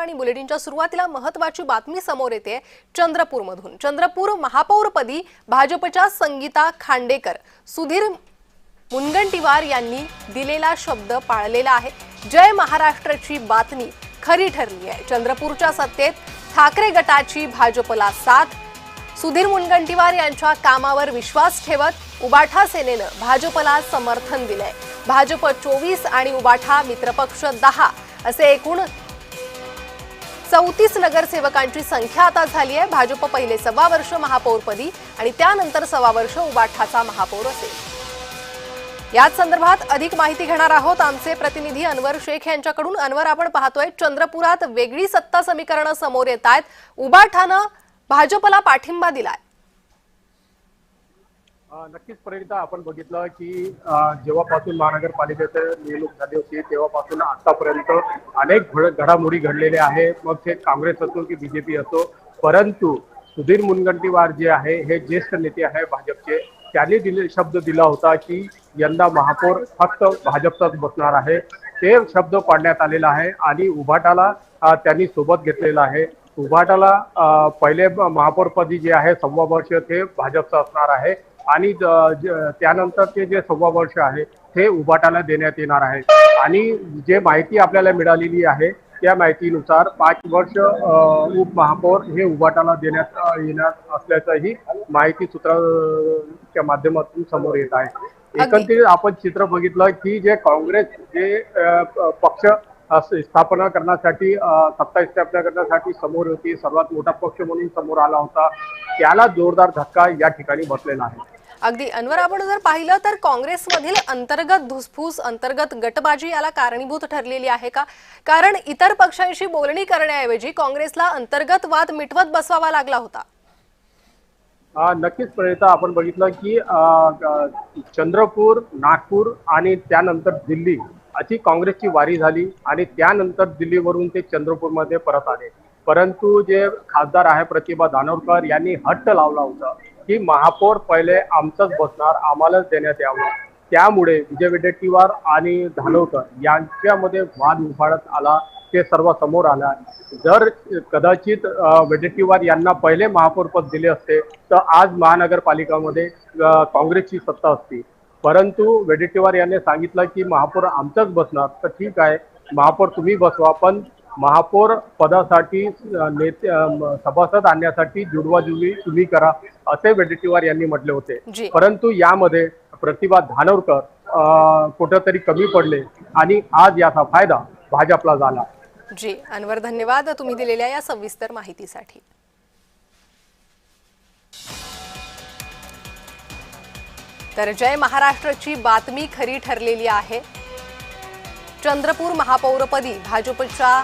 आणि बुलेटिनच्या सुरुवातीला महत्त्वाची बातमी समोर येते चंद्रपूरमधून। चंद्रपूर महापौरपदी भाजपच्या संगीता खांडेकर सुधीर मुनगंटीवार यांनी दिलेला शब्द पाळलेला आहे। जय महाराष्ट्रची बातमी खरी ठरली आहे। चंद्रपूरच्या सत्तेत ठाकरे गटाची भाजपला साथ। सुधीर मुनगंटीवार यांच्या कामावर विश्वास ठेवत उबाठा सेनेनं भाजपला समर्थन दिलंय। भाजप 24 आणि उबाठा मित्रपक्ष 10 असे एकूण 34 नगरसेवकांची संख्या आता झाली आहे। भाजप पहिले 1.25 वर्ष महापौरपदी आणि त्यानंतर 1.25 वर्ष उबाठाचा महापौर असेल। याच संदर्भात अधिक माहिती घेणार आहोत आमचे प्रतिनिधी अनवर शेख यांच्याकडून। अनवर, आपण पाहतोय चंद्रपुरात वेगळी सत्ता समीकरण समोर येत आहेत। उबाठानं भाजपला पाठिंबा दिलाय। नक्कीच प्रेरिता, आपण बघितलं की जेव्हापासून महानगरपालिकेची निवडणूक झाली होती तेव्हापासून आतापर्यंत अनेक घडामोडी घडलेल्या आहे। मग ते काँग्रेस असो की बीजेपी असो, परंतु सुधीर मुनगंटीवार जे आहे हे ज्येष्ठ नेते आहे भाजपचे। त्यांनी शब्द दिला होता की यंदा महापौर फक्त भाजपचाच बसणार आहे। ते शब्द पाडण्यात आलेला आहे आणि उभाटाला त्यांनी सोबत घेतलेला आहे। उभाटाला पहिले महापौरपदी जे आहे 1.25 वर्ष ते भाजपचं असणार आहे आणि त्यानंतर ते जे 1.25 वर्ष आहे ते उभाटाला देण्यात येणार आहे। आणि जे माहिती आपल्याला मिळालेली आहे त्या माहितीनुसार 5 वर्ष उपमहापौर हे उभाटाला देण्यात येणार असल्याचंही माहिती सूत्रांच्या माध्यमातून समोर येत आहे। एकंदरीत आपण चित्र बघितलं की जे काँग्रेस जे पक्ष स्थापना करण्यासाठी सत्ता स्थापना करण्यासाठी समोर होती, सर्वात मोठा पक्ष म्हणून समोर आला होता, त्याला जोरदार धक्का या ठिकाणी बसलेला आहे। अगदी अनवर, आपण जर पाहिलं तर काँग्रेसमधील अंतर्गत धुसफूस, अंतर्गत गटबाजी याला कारणीभूत ठरलेली आहे का? कारण इतर पक्षांशी बोलणी करण्याऐवजी काँग्रेसला अंतर्गत वाद मिटवत बसवावा लागला होता। नक्कीच प्रेरिता, आपण बघितलं की चंद्रपूर, नागपूर आणि त्यानंतर दिल्ली अशी काँग्रेसची वारी झाली आणि त्यानंतर दिल्लीवरून ते चंद्रपूरमध्ये परत आले। परंतु जे खासदार आहे प्रतिभा धानोरकर यांनी हट्ट लावला होता की महापौर पहिले आमचंच बसणार, आम्हालाच देण्यात यावं। त्यामुळे विजय वडेट्टीवार आणि धानोरकर यांच्यामध्ये वाद उफाळत आला, ते सर्व समोर आला। जर कदाचित वडेट्टीवार यांना पहिले महापौरपद दिले असते तर आज महानगरपालिकामध्ये काँग्रेसची सत्ता असती। परंतु वडेट्टीवार यांनी सांगितलं की महापौर आमचंच बसणार, तर ठीक आहे महापौर तुम्ही बसवा, पण महापौर पदासाठी नेते सभासद आणण्यासाठी जुळवाजुळवी तुम्ही करा, असे वडेट्टीवार यांनी म्हटले होते। परंतु यामध्ये प्रतिभा धानोरकर कुठेतरी कमी पडले आणि आज याचा फायदा भाजपला झाला। जी अनवर, धन्यवाद तुम्ही दिलेल्या या सविस्तर माहितीसाठी। तर जय महाराष्ट्रची बातमी खरी ठरलेली आहे। चंद्रपूर महापौरपदी भाजपच्या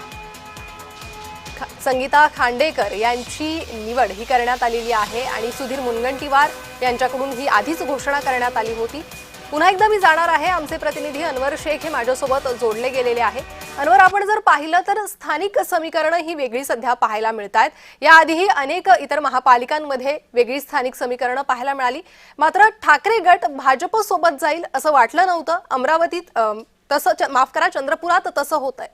संगीता खांडेकर यांची निवड ही करण्यात आलेली आहे आणि सुधीर मुनगंटीवार यांच्याकडून ही आधीच घोषणा करण्यात आली होती। पुन्हा एकदा मी जाणार आहे, आमचे प्रतिनिधी अनवर शेख हे माझ्यासोबत जोडले गेलेले आहे। अनवर, आपण जर पाहिलं तर स्थानिक समीकरणं ही वेगळी सध्या पाहायला मिळतात। याआधीही अनेक इतर महापालिकांमध्ये वेगळी स्थानिक समीकरणं पाहायला मिळाली, मात्र ठाकरे गट भाजप सोबत जाईल असं वाटलं नव्हतं। अमरावतीत तसं, माफ करा, चंद्रपुरात तसं होतंय।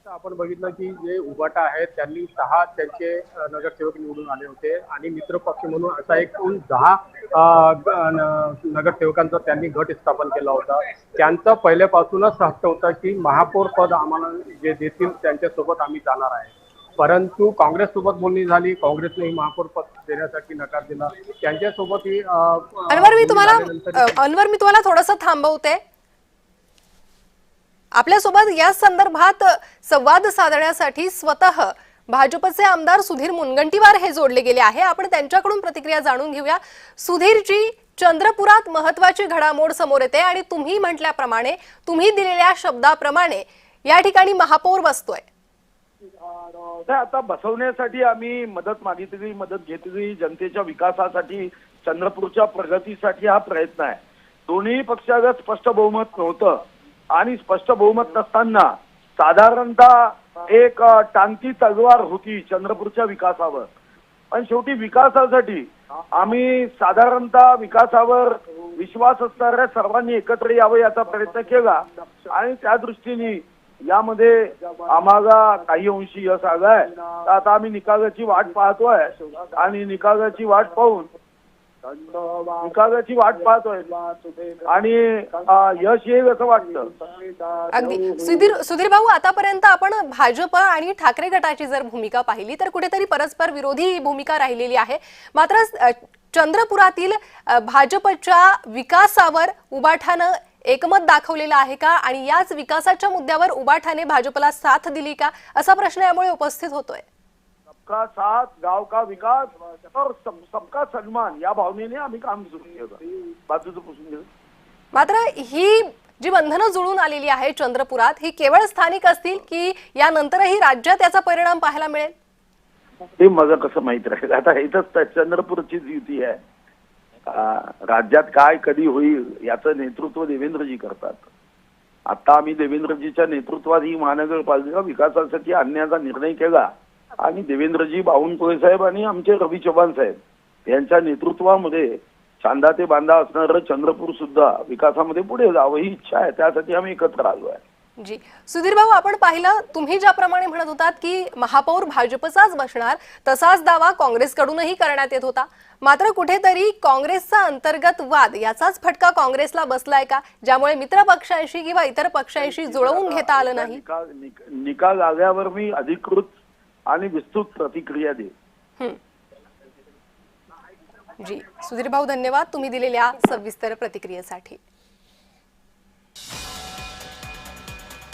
आपण बघितलं की जे उभाटा आहेत त्यांनी 6 त्यांचे नगरसेवक निवडून आले होते आणि मित्रपक्ष म्हणून असा एकूण 10 नगरसेवकांचा त्यांनी गट स्थापन केला होता। त्यांचा पहिल्यापासूनच हट्ट होता की महापौर पद आम्हाला जे देतील त्यांच्यासोबत आम्ही जाणार आहे। परंतु काँग्रेस सोबत बोलणी झाली, काँग्रेसने महापौर पद देण्यासाठी नकार दिला। त्यांच्यासोबतही अनवर मी तुम्हाला थोडंसं थांबवते। आपल्यासोबत या संदर्भात संवाद साधण्यासाठी स्वतः भाजपचे आमदार सुधीर मुनगंटीवार हे जोडले गेले आहे। आपण त्यांच्याकडून प्रतिक्रिया जाणून घेऊया। सुधीरजी, चंद्रपुरात महत्त्वाची घडामोड समोर येते आणि तुम्ही म्हटल्याप्रमाणे, तुम्ही दिलेल्या शब्दाप्रमाणे या ठिकाणी महापौर बसतोय। आता बसवण्यासाठी आम्ही मदत मागितली, मदत घेतली। जनतेच्या विकासासाठी, चंद्रपूरच्या प्रगतीसाठी हा प्रयत्न आहे। दोन्ही पक्षात स्पष्ट बहुमत नव्हतं आणि स्पष्ट बहुमत नसताना साधारणतः एक टांगती तलवार होती चंद्रपूरच्या विकासावर। पण शेवटी विकासासाठी आम्ही साधारणतः विकासावर विश्वास असणाऱ्या सर्वांनी एकत्र यावं याचा प्रयत्न केला आणि त्या दृष्टीने यामध्ये आम्हाला काही अंशी यश आलंय. तर आता आम्ही निकालाची वाट पाहतोय आणि निकालाची वाट पाहून आणि यश येईल असं वाटतं. अगदी सुधीर भाऊ, आतापर्यंत आपण भाजप आणि ठाकरे गटाची जर भूमिका पाहिली तर कुठेतरी परस्पर विरोधी भूमिका राहिलेली आहे. मात्र चंद्रपुरातील भाजपच्या विकासावर उबाठानं एकमत दाखवलेलं आहे का आणि याच विकासाच्या मुद्द्यावर उबाठाने भाजपला साथ दिली का, असा प्रश्न यामुळे उपस्थित होतोय. सबका साथ, गाव का विकास और सबका सन्मान या भावनेने आम्ही काम सुरू केलं. बाजूचं पुसून गेलं. मात्र ही जी बंधनं जुळून आलेली आहे चंद्रपुरात, ही केवळ स्थानिक असतील की यानंतरही राज्यात याचा परिणाम पाहायला मिळेल? हे मला कसं माहित राहील. आता इथंच चंद्रपूरचीच युती आहे. राज्यात काय कधी होईल याचं नेतृत्व देवेंद्रजी करतात. आता आम्ही देवेंद्रजीच्या नेतृत्वात ही महानगरपालिका विकासासाठी आणण्याचा निर्णय केला आणि देवेंद्रजी बावनकुळे साहेब आणि आमचे रवी चव्हाण साहेब यांच्या नेतृत्वामध्ये चांदा ते बांधा असणारं चंद्रपूर सुद्धा विकासामध्ये पुढे जावं ही इच्छा आहे. त्यासाठी आम्ही एकत्र आलो आहे. जी सुधीर भाऊ, आपण पाहिलं तुम्ही ज्याप्रमाणे म्हणत होतात की महापौर भाजपचाच बसणार, तसाच दावा काँग्रेसकडूनही करण्यात येत होता. मात्र कुठेतरी काँग्रेसचा अंतर्गत वाद याचाच फटका काँग्रेसला बसलाय का, ज्यामुळे मित्र पक्षांशी किंवा इतर पक्षांशी जुळवून घेता आलं नाही? निकाल आल्यावर मी अधिकृत आणि विस्तृत प्रतिक्रिया देईन. जी सुधीर भाऊ, धन्यवाद तुम्ही दिलेल्या सविस्तर प्रतिक्रियेसाठी.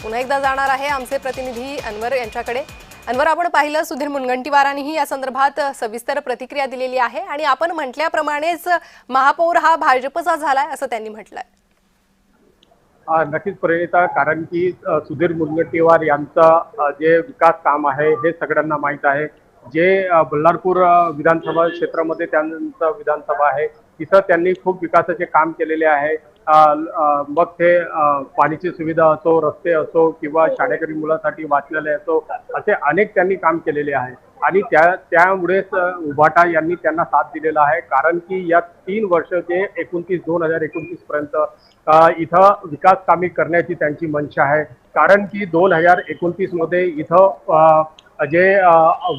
पुन्हा एकदा जाणार आहे आमचे प्रतिनिधी अनवर यांच्याकडे. अनवर, आपण पाहिलं सुधीर मुनगंटीवारांनीही या संदर्भात सविस्तर प्रतिक्रिया दिलेली आहे आणि आपण म्हटल्याप्रमाणेच महापौर हा भाजपचा झालाय असं त्यांनी म्हटलंय. नक्कीच प्रणिता, कारण की सुधीर मुनगंटीवार यांचं जे विकास काम आहे हे सगळ्यांना माहीत आहे. जे बल्लारपूर विधानसभा क्षेत्रामध्ये त्यांचं विधानसभा आहे, तिथं त्यांनी खूप विकासाचे काम केलेले आहे. मग ते पाण्याची सुविधा असो, रस्ते असो किंवा शाळेकरी मुलांसाठी वाचलेले असो, असे अनेक त्यांनी काम केलेले आहे. आणि त्यामुळेच उभाटा यांनी त्यांना साथ दिलेला आहे. कारण की या 3 वर्ष जे 2029 पर्यंत इथं विकास कामे करण्याची त्यांची मनशा आहे. कारण की 2029 मध्ये इथं जे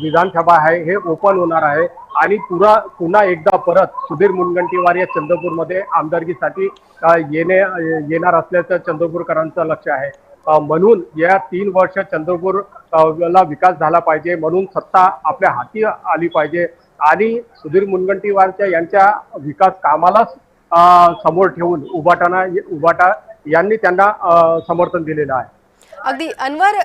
विधानसभा आहे हे ओपन होणार आहे आणि पुन्हा एकदा परत सुधीर मुनगंटीवार या चंद्रपूरमध्ये आमदारकीसाठी येणार असल्याचं चंद्रपूरकरांचं लक्ष आहे. म्हणून या 3 वर्ष चंद्रपूरला विकास झाला पाहिजे, म्हणून सत्ता आपल्या हाती आली पाहिजे आणि सुधीर मुनगंटीवारच्या यांच्या विकास कामाला समोर ठेवून उभाटा यांनी त्यांना समर्थन दिलेलं आहे. अगदी अनवर,